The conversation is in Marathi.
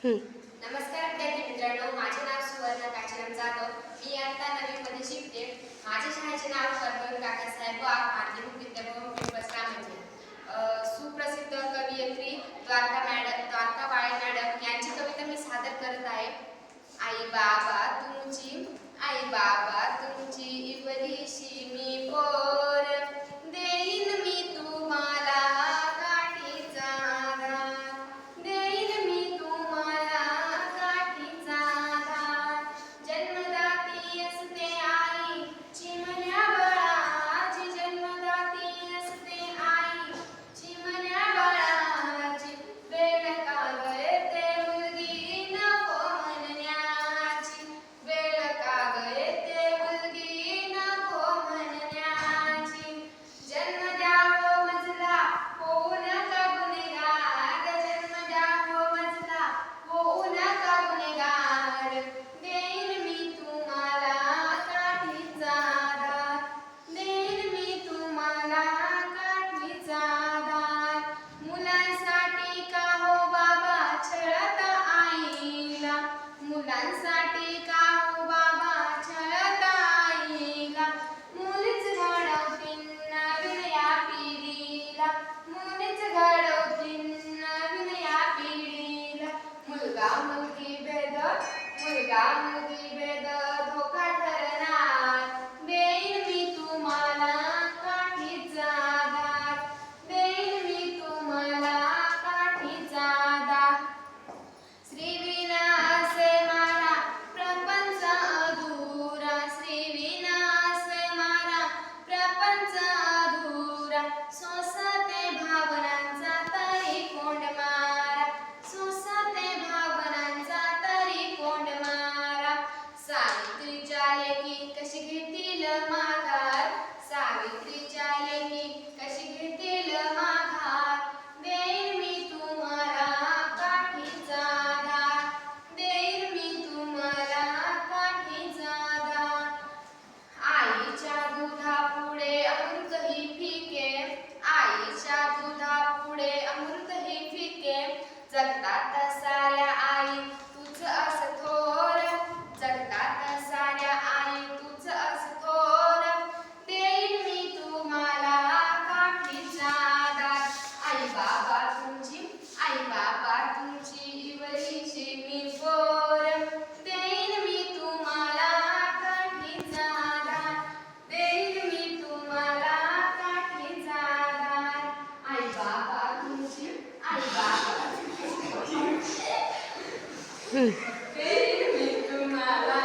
हं. नमस्कार विद्यार्थी मित्रांनो, माझे नाव सुवर्णा काशीराम जाधव. मी इयत्ता 9वी शिकते. माझ्या शाळेचे नाव कर्दळी काकासाहेब वाघ माध्यमिक विद्याभवन पिंपळस रामाचे. सुप्रसिद्ध कवयित्री द्वारकाबाई मॅडम यांची कविता मी सादर करत आहे. आई बाबा तुमची इवलीशी मी पोर, देईन मी तुम्हाला काठीचा दार, देईन मी तुम्हाला काठीचा दार. जन्मदाती असते आई चिमण्या बाळाची, जन्मदाती असते आई चिमण्या बाळाची. वेळ का गळते मुलगी नको म्हणण्याची, वेळ का गळते मुलगी नको म्हणण्याची. जन्म द्यावो मजला होऊ नका गुन्हेगार, जन्म द्यावो मजला होऊ नका गुन्हेगार. देईन मी तुम्हाला काठीचा दार, देईन मी तुम्हाला काठीचा दार. मुलांसाठी का हो बाबा छळता आईला, मुलांसाठी का हो बाबा छळता आईला. मुलीच घडवतील नवीन या पिढीला, मुलीच घडवतील नवीन या पिढीला. मुलगा मुलगी भेद धोका ठरणार. देईन मी तुम्हाला काठीचा दार, देईन मी तुम्हाला काठीचा दार. श्रीविना असे मारा प्रपंच अधुरा, श्रीविना असे मारा प्रपंच अधुरा. सोसते भावनांचा तरी कोंड मारा, सोसते भावनांचा तरी कोंड मारा. सावित्रीच्या लेकी कशी घेतील माघार, सावित्रीच्या लेकी कशी घेतील माघार. देईन मी तुम्हाला काठीचा दार, देईन मी तुम्हाला काठीचा दार. आईच्या दुधापुढे अमृतही फिके, आईच्या दुधापुढे अमृतही फिके. जगतात साऱ्या आई तूच अस थोर, जगतात साऱ्या आई तूच अस थोर. देईन मी तुम्हाला काठीचा दार. आई बाबा तुमची इवलीशी मी पोर, देईन मी तुम्हाला काठीचा दार, देईन मी तुम्हाला काठीचा दार. आई बाबा तुमची हं. देईन मी तुम्हाला